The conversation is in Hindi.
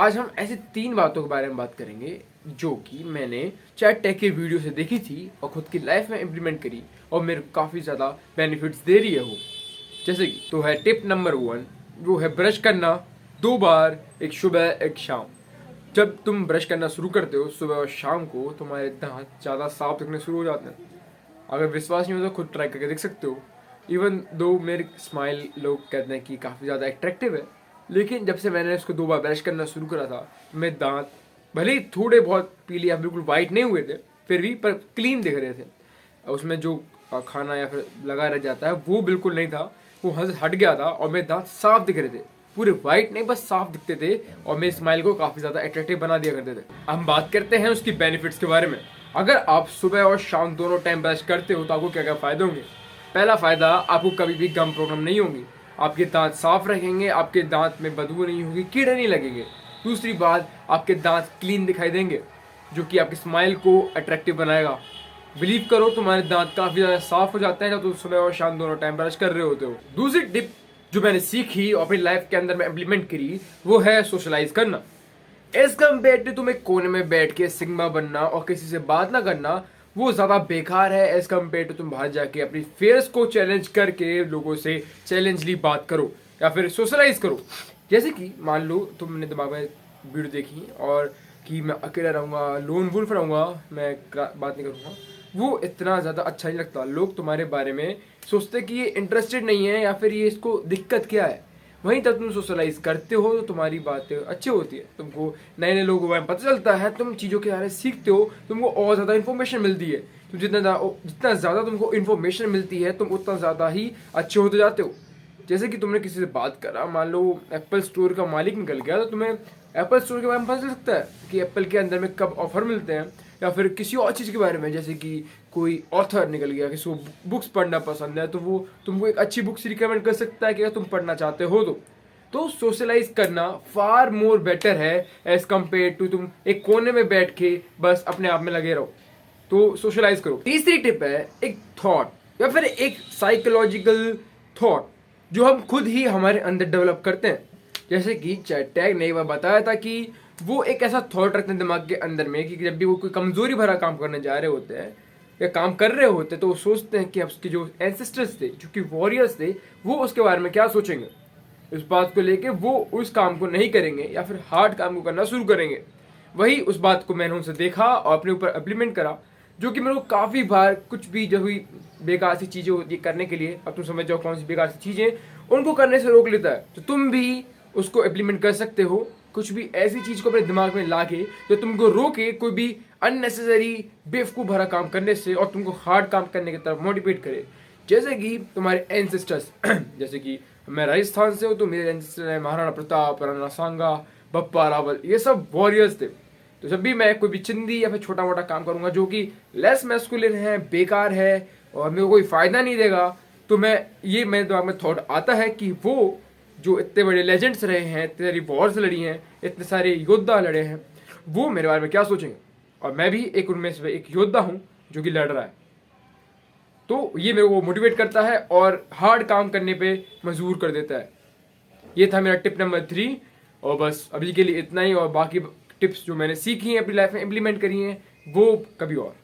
आज हम ऐसी 3 बातों के बारे में बात करेंगे जो कि मैंने चैट टेक के वीडियो से देखी थी और खुद की लाइफ में इम्प्लीमेंट करी और मेरे को काफ़ी ज़्यादा बेनिफिट्स दे रही है वो। जैसे कि तो है टिप नंबर 1, वो है ब्रश करना 2 बार, एक सुबह एक शाम। जब तुम ब्रश करना शुरू करते हो सुबह और शाम को, तुम्हारे दांत ज़्यादा साफ दिखने शुरू हो जाते हैं। अगर विश्वास नहीं हो तो खुद ट्राई करके देख सकते हो। इवन दो मेरी स्माइल लोग कहते हैं कि काफ़ी ज़्यादा अट्रैक्टिव है, लेकिन जब से मैंने इसको 2 बार ब्रश करना शुरू करा था, मेरे दांत भले ही थोड़े बहुत पीले या बिल्कुल वाइट नहीं हुए थे, फिर भी पर क्लीन दिख रहे थे। उसमें जो खाना या फिर लगा रह जाता है वो बिल्कुल नहीं था, वो हट गया था और मेरे दांत साफ दिख रहे थे। पूरे वाइट नहीं, बस साफ दिखते थे और मेरी स्माइल को काफ़ी ज़्यादा अट्रैक्टिव बना दिया करते थे। अब हम बात करते हैं उसकी बेनिफिट्स के बारे में। अगर आप सुबह और शाम दोनों टाइम ब्रश करते हो तो आपको क्या क्या फ़ायदे होंगे। पहला फ़ायदा, आपको कभी भी गम प्रॉब्लम नहीं होगी, आपके दांत साफ रहेंगे, आपके दांत में बदबू नहीं होगी, कीड़े नहीं लगेंगे। दूसरी बात, आपके दांत क्लीन दिखाई देंगे जो कि आपकी स्माइल को अट्रैक्टिव बनाएगा। बिलीव करो, तुम्हारे दांत काफ़ी ज़्यादा साफ हो जाते हैं जब तुम सुबह और शाम दोनों टाइम ब्रश कर रहे होते हो। दूसरी टिप जो मैंने सीखी और अपनी लाइफ के अंदर में इम्प्लीमेंट करी वो है सोशलाइज करना। एज कम्पेयर टू तुम एक कोने में बैठ के सिग्मा बनना और किसी से बात ना करना, वो ज़्यादा बेकार है एज कम्पेयर टू तुम बाहर जाके अपनी फेयर्स को चैलेंज करके लोगों से चैलेंजली बात करो या फिर सोशलाइज करो। जैसे कि मान लो तुमने दिमाग में वीडियो देखी और कि मैं अकेला रहूँगा, लोन वुल्फ रहूँगा, मैं बात नहीं करूँगा, वो इतना ज़्यादा अच्छा नहीं लगता। लोग तुम्हारे बारे में सोचते कि ये इंटरेस्टेड नहीं है या फिर ये इसको दिक्कत क्या है। वहीं तक तुम सोशलाइज करते हो तो तुम्हारी बातें अच्छी होती है, तुमको नए नए लोगों के बारे में पता चलता है, तुम चीज़ों के बारे में सीखते हो, तुमको और ज़्यादा इन्फॉर्मेशन मिलती है। तुम जितना ज़्यादा तुमको इन्फॉर्मेशन मिलती है तुम उतना ज़्यादा ही अच्छे होते जाते हो। जैसे कि तुमने किसी से बात करा, मान लो एप्पल स्टोर का मालिक निकल गया, तो तुम्हें एप्पल स्टोर के बारे में पता चल सकता है कि एप्पल के अंदर में कब ऑफर मिलते हैं, या फिर किसी और चीज़ के बारे में। जैसे कि कोई ऑथर निकल गया, किसी को बुक्स पढ़ना पसंद है तो वो तुमको एक अच्छी बुक्स रिकमेंड कर सकता है कि अगर तुम पढ़ना चाहते हो तो सोशलाइज करना फार मोर बेटर है एज कम्पेयर टू तुम एक कोने में बैठ के बस अपने आप में लगे रहो। तो सोशलाइज करो। तीसरी टिप है एक थॉट या फिर एक साइकोलॉजिकल थॉट जो हम खुद ही हमारे अंदर डेवलप करते हैं। जैसे कि चैट टैग ने एक बार बताया था कि वो एक ऐसा थॉट रखते हैं दिमाग के अंदर में कि जब भी वो कोई कमजोरी भरा काम करने जा रहे होते हैं या काम कर रहे होते हैं तो वो सोचते हैं कि उसके जो एंसेस्टर्स थे, जो कि वॉरियर्स थे, वो उसके बारे में क्या सोचेंगे। इस बात को लेके वो उस काम को नहीं करेंगे या फिर हार्ड काम को करना शुरू करेंगे। वही उस बात को मैंने उनसे देखा और अपने ऊपर इम्प्लीमेंट करा, जो कि मेरे को काफ़ी बार कुछ भी जो हुई बेकार सी चीज़ें होती है करने के लिए, अब तुम समझ जाओ कौन सी बेकार सी चीज़ें उनको करने से रोक लेता है। तो तुम भी उसको इम्प्लीमेंट कर सकते हो, कुछ भी ऐसी चीज़ को अपने दिमाग में ला के जो तुमको रोके कोई भी अननेसेसरी बेवकूफ़ भरा काम करने से और तुमको हार्ड काम करने की तरफ मोटिवेट करे। जैसे कि तुम्हारे एंसेस्टर्स जैसे कि मैं राजस्थान से हूँ तो मेरे एंसेस्टर हैं महाराणा प्रताप, राणा सांगा, बप्पा रावल, ये सब वॉरियर्स थे। तो जब भी मैं कोई भी चिंदी या फिर छोटा मोटा काम करूँगा जो कि लेस मैस्कुलिन है, बेकार है और मेरे को कोई फ़ायदा नहीं देगा, तो मेरे दिमाग में थॉट आता है कि वो जो इतने बड़े लेजेंड्स रहे हैं, इतनी सारी वॉर्स लड़ी हैं, इतने सारे योद्धा लड़े हैं, वो मेरे बारे में क्या सोचेंगे। और मैं भी एक उनमें से एक योद्धा हूँ जो कि लड़ रहा है। तो ये मेरे को मोटिवेट करता है और हार्ड काम करने पे मजबूर कर देता है। ये था मेरा टिप नंबर 3। और बस अभी के लिए इतना ही, और बाकी टिप्स जो मैंने सीखी हैं अपनी लाइफ में इम्प्लीमेंट करी हैं वो कभी और।